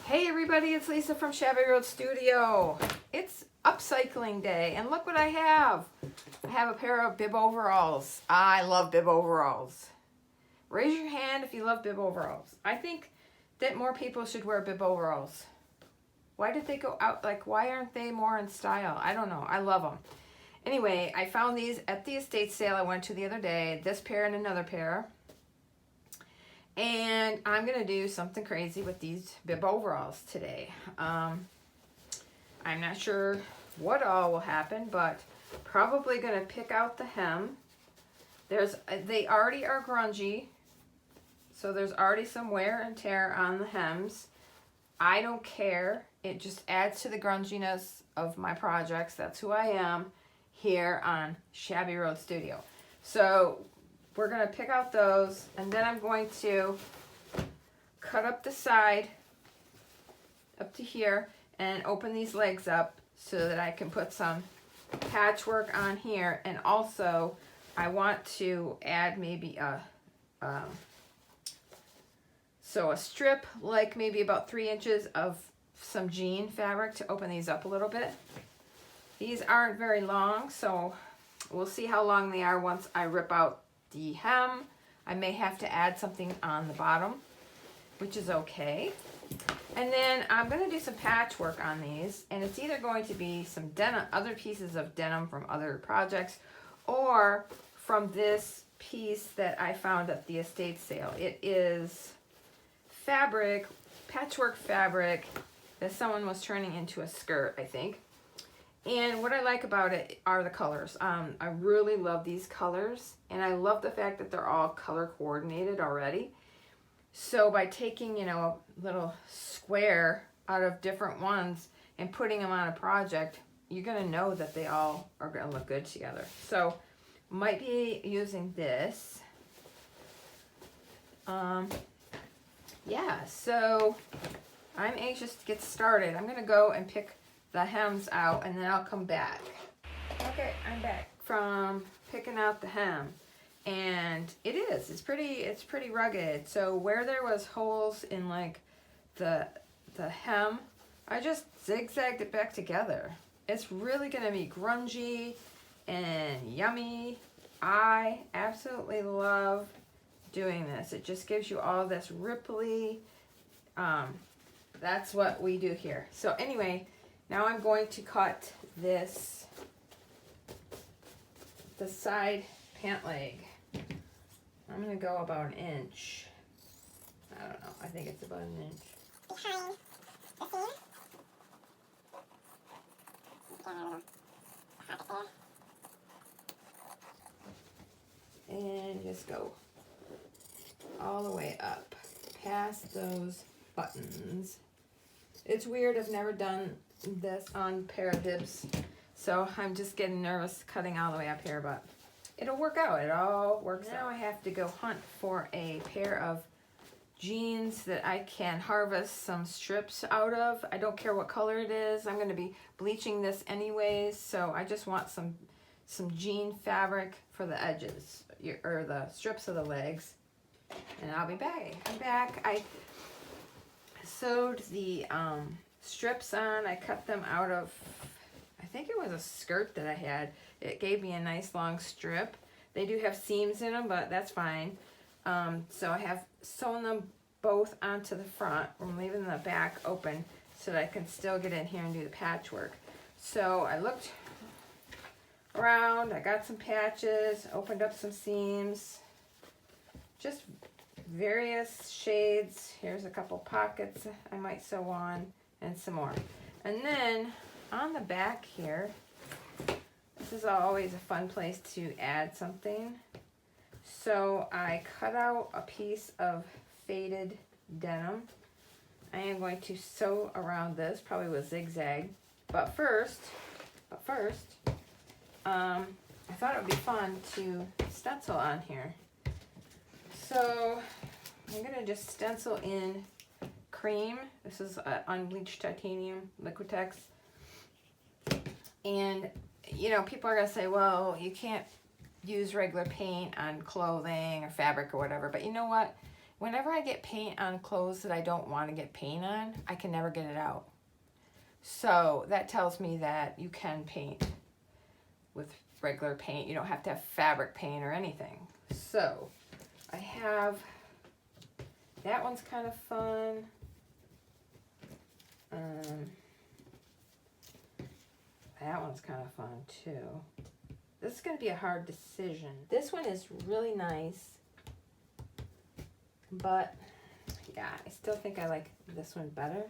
Hey everybody, it's Lisa from Shabby Road Studio. It's upcycling day, and look what I have. I have a pair of bib overalls. I love bib overalls. Raise your hand if you love bib overalls. I think that more people should wear bib overalls. Why did they go out? Like, why aren't they more in style? I don't know. I love them. Anyway, I found these at the estate sale I went to the other day. This pair and another pair. And I'm going to do something crazy with these bib overalls today. I'm not sure what all will happen, but probably going to pick out the hem. They already are grungy, so there's already some wear and tear on the hems. I don't care. It just adds to the grunginess of my projects. That's who I am here on Shabby Road Studio. So we're going to pick out those, and then I'm going to cut up the side up to here and open these legs up so that I can put some patchwork on here. And also I want to add maybe a strip, like maybe about 3 inches of some jean fabric to open these up a little bit. These aren't very long, so we'll see how long they are once I rip out the hem. I may have to add something on the bottom, which is okay. And then I'm going to do some patchwork on these, and it's either going to be some denim, other pieces of denim from other projects, or from this piece that I found at the estate sale. It is fabric, patchwork fabric that someone was turning into a skirt, I think. And what I like about it are the colors. I really love these colors, and I love the fact that they're all color coordinated already. So by taking, a little square out of different ones and putting them on a project, you're going to know that they all are going to look good together. So might be using this. Yeah, so I'm anxious to get started. I'm going to go and pick the hems out, and then I'll come back. Okay, I'm back from picking out the hem, and it's pretty rugged. So where there was holes in like the hem, I just zigzagged it back together. It's really gonna be grungy and yummy. I absolutely love doing this. It just gives you all this ripply. That's what we do here. So anyway, now I'm going to cut the side pant leg. I'm going to go about 1 inch. I don't know. I think it's about 1 inch. Behind the seam. And just go all the way up past those buttons. It's weird. I've never done this on a pair of bibs, so I'm just getting nervous cutting all the way up here, but it'll work out. It all works out. Now I have to go hunt for a pair of jeans that I can harvest some strips out of. I don't care what color it is. I'm going to be bleaching this anyways, so I just want some jean fabric for the edges, or the strips of the legs, and I'll be back. I'm back. I sewed the strips on. I cut them out of, I think it was a skirt that I had. It gave me a nice long strip. They do have seams in them, but that's fine. So I have sewn them both onto the front. I'm leaving the back open so that I can still get in here and do the patchwork. So I looked around, I got some patches, opened up some seams, just various shades. Here's a couple pockets I might sew on, and some more. And then on the back here, this is always a fun place to add something. So I cut out a piece of faded denim. I am going to sew around this, probably with zigzag. But first, I thought it would be fun to stencil on here. So I'm gonna just stencil in cream. This is unbleached titanium Liquitex. And people are gonna say, well, you can't use regular paint on clothing or fabric or whatever, but you know what? whenever I get paint on clothes that I don't want to get paint on, I can never get it out. So that tells me that you can paint with regular paint. You don't have to have fabric paint or anything. So I have, that one's kind of fun. That one's kind of fun too. This is going to be a hard decision. This one is really nice, but yeah, I still think I like this one better.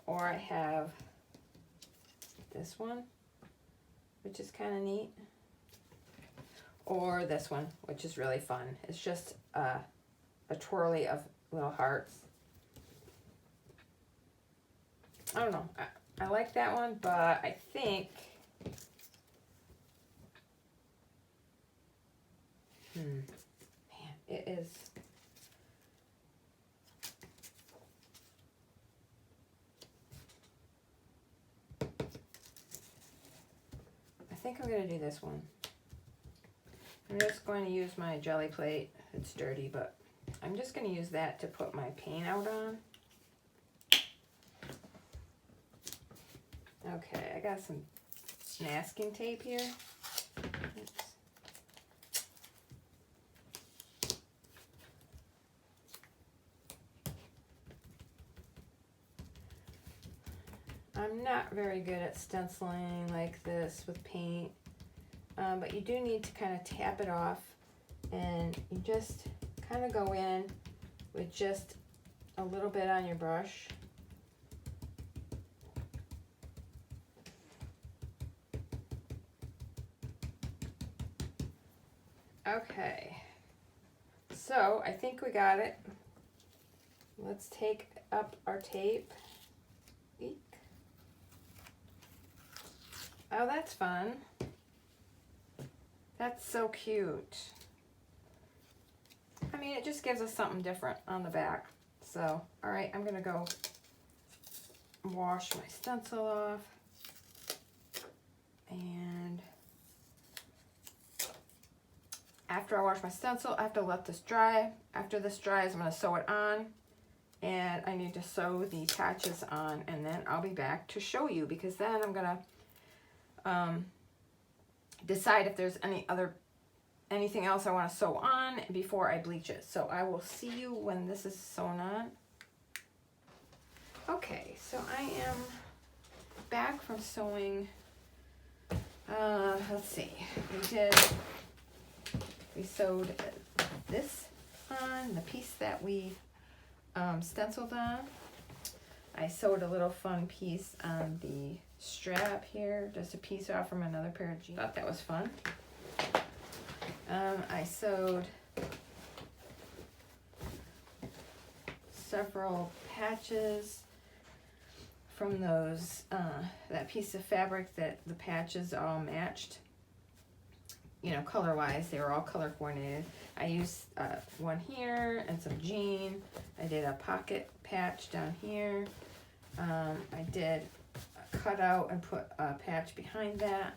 Or I have this one, which is kind of neat. Or this one, which is really fun. It's just a twirly of little hearts. I don't know. I like that one, but I think man, it is. I think I'm going to do this one. I'm just going to use my jelly plate. It's dirty, but I'm just going to use that to put my paint out on. Okay, I got some masking tape here. Oops. I'm not very good at stenciling like this with paint, but you do need to kind of tap it off, and you just kind of go in with just a little bit on your brush. Okay, so I think we got it. Let's take up our tape. Eek. Oh, that's fun. That's so cute. I mean, it just gives us something different on the back. So, all right, I'm gonna go wash my stencil off. And after I wash my stencil, I have to let this dry. After this dries, I'm gonna sew it on. And I need to sew the patches on, and then I'll be back to show you, because then I'm gonna decide if there's anything else I want to sew on before I bleach it. So I will see you when this is sewn on. Okay, so I am back from sewing. Let's see. We sewed this on, the piece that we stenciled on. I sewed a little fun piece on the strap here, just a piece off from another pair of jeans. Thought that was fun. I sewed several patches from those, that piece of fabric that the patches all matched. You know, color-wise, they were all color coordinated. I used one here and some jean. I did a pocket patch down here. I did a cutout and put a patch behind that.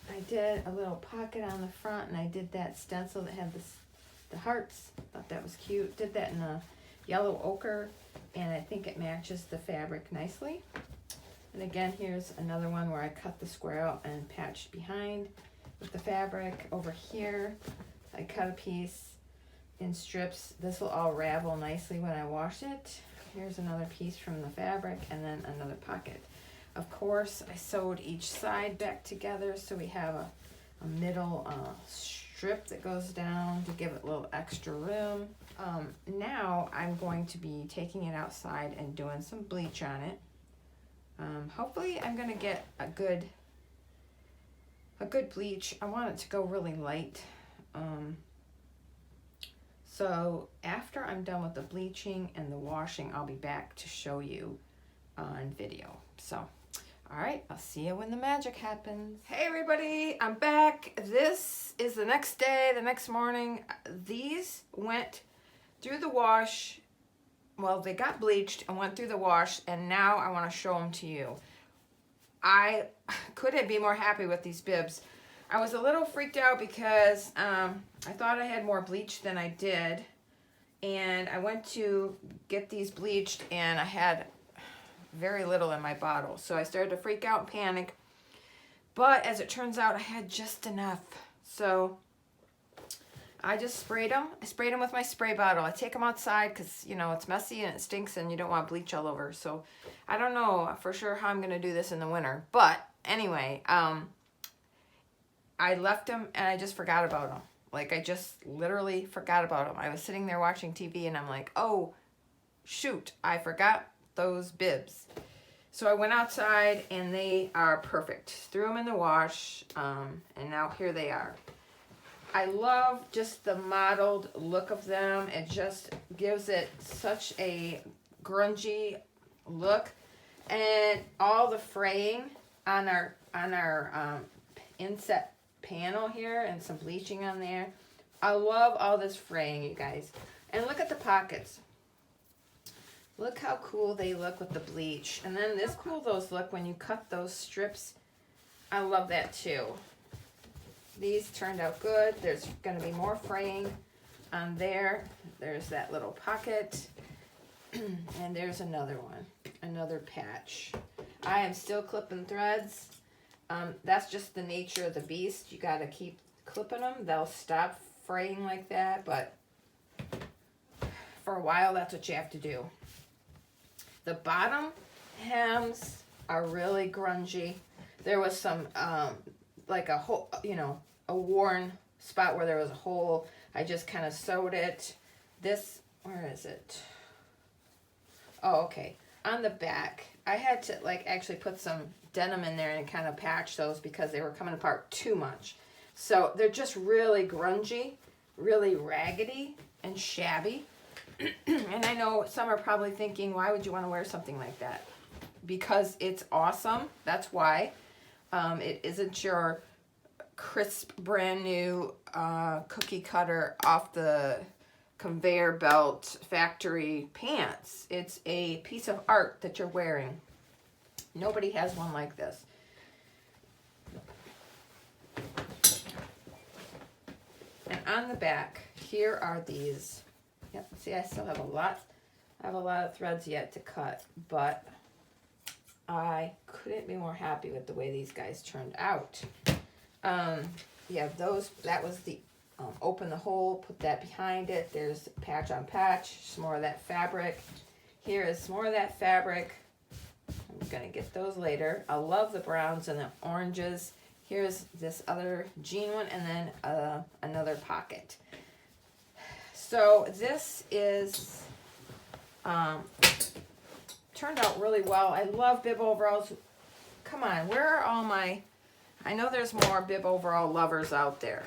I did a little pocket on the front, and I did that stencil that had the hearts. Thought that was cute. Did that in a yellow ochre, and I think it matches the fabric nicely. And again, here's another one where I cut the square out and patched behind with the fabric. Over here, I cut a piece in strips. This will all ravel nicely when I wash it. Here's another piece from the fabric, and then another pocket. Of course, I sewed each side back together, so we have a middle strip that goes down to give it a little extra room. Now I'm going to be taking it outside and doing some bleach on it. Hopefully I'm gonna get a good bleach. I want it to go really light. So after I'm done with the bleaching and the washing, I'll be back to show you on video. So, all right, I'll see you when the magic happens. Hey everybody, I'm back. This is the next day, the next morning. These went through the wash. Well, they got bleached and went through the wash, and now I want to show them to you. I couldn't be more happy with these bibs. I was a little freaked out because I thought I had more bleach than I did. And I went to get these bleached and I had very little in my bottle. So I started to freak out and panic. But as it turns out, I had just enough. So I just sprayed them. I sprayed them with my spray bottle. I take them outside because, you know, it's messy and it stinks and you don't want bleach all over. So I don't know for sure how I'm going to do this in the winter. But anyway, I left them and I just forgot about them. Like, I just literally forgot about them. I was sitting there watching TV and I'm like, oh, shoot, I forgot those bibs. So I went outside and they are perfect. Threw them in the wash and now here they are. I love just the mottled look of them. It just gives it such a grungy look. And all the fraying on our inset panel here and some bleaching on there. I love all this fraying, you guys. And look at the pockets. Look how cool they look with the bleach. And then this cool those look when you cut those strips. I love that too. These turned out good. There's going to be more fraying on there. There's that little pocket. And there's another one. Another patch. I am still clipping threads. That's just the nature of the beast. You got to keep clipping them. They'll stop fraying like that. But for a while, that's what you have to do. The bottom hems are really grungy. There was some, like a hole, you know, a worn spot where there was a hole. I just kind of sewed it. This, where is it? Oh, okay. On the back, I had to like actually put some denim in there and kind of patch those because they were coming apart too much. So they're just really grungy, really raggedy and shabby. And I know some are probably thinking, why would you want to wear something like that? Because it's awesome. That's why. It isn't your crisp, brand new cookie cutter off the conveyor belt factory pants. It's a piece of art that you're wearing. Nobody has one like this. And on the back, here are these. Yep, see, I still have a lot. I have a lot of threads yet to cut, but I couldn't be more happy with the way these guys turned out. Yeah, those, that was the, open the hole, put that behind it. There's patch on patch, some more of that fabric. Here is some more of that fabric. I'm gonna get those later. I love the browns and the oranges. Here's this other jean one and then another pocket. So this is, turned out really well. I love bib overalls. Come on, where are all my, I know there's more bib overall lovers out there.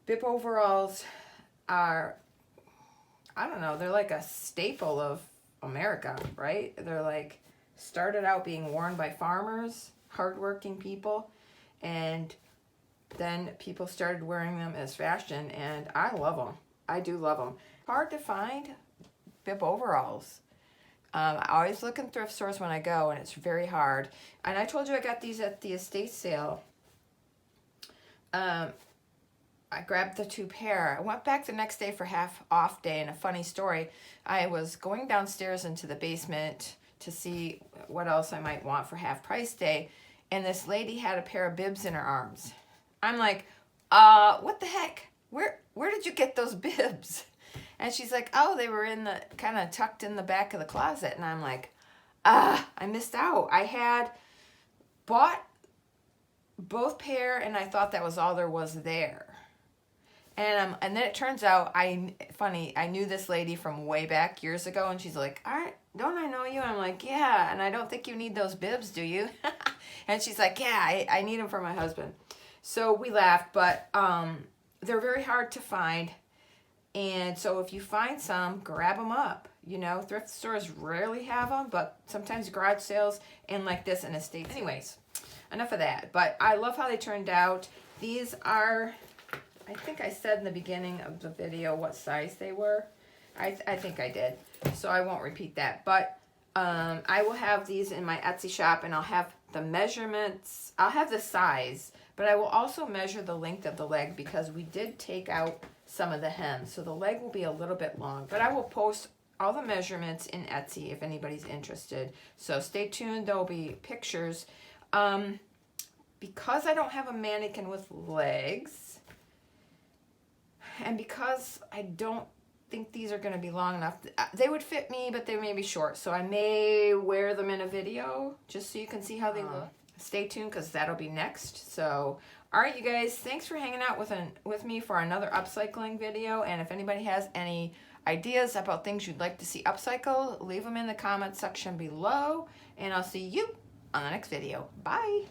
Bib overalls are, I don't know, they're like a staple of America, right? They're like, started out being worn by farmers, hardworking people, and then people started wearing them as fashion, and I love them. I do love them. Hard to find bib overalls. I always look in thrift stores when I go, and it's very hard. And I told you I got these at the estate sale. I grabbed the 2 pair. I went back the next day for half off day, and a funny story. I was going downstairs into the basement to see what else I might want for half price day, and this lady had a pair of bibs in her arms. I'm like, what the heck? Where did you get those bibs? And she's like, oh, they were in the, kind of tucked in the back of the closet. And I'm like, I missed out. I had bought both pair, and I thought that was all there was there. And then it turns out, I knew this lady from way back years ago, and she's like, all right, don't I know you? And I'm like, yeah, and I don't think you need those bibs, do you? And she's like, yeah, I need them for my husband. So we laughed, but they're very hard to find. And so if you find some, grab them up. You know, thrift stores rarely have them, but sometimes garage sales and like this in estates. Anyways, enough of that. But I love how they turned out. These are, I think I said in the beginning of the video what size they were. I think I did. So I won't repeat that. But I will have these in my Etsy shop, and I'll have the measurements. I'll have the size, but I will also measure the length of the leg because we did take out some of the hem. So the leg will be a little bit long, but I will post all the measurements in Etsy if anybody's interested. So stay tuned. There'll be pictures. Because I don't have a mannequin with legs, and because I don't think these are going to be long enough, they would fit me, but they may be short. So I may wear them in a video just so you can see how they look. Stay tuned because that'll be next. So, all right, you guys, thanks for hanging out with me for another upcycling video. And if anybody has any ideas about things you'd like to see upcycle, leave them in the comment section below. And I'll see you on the next video. Bye.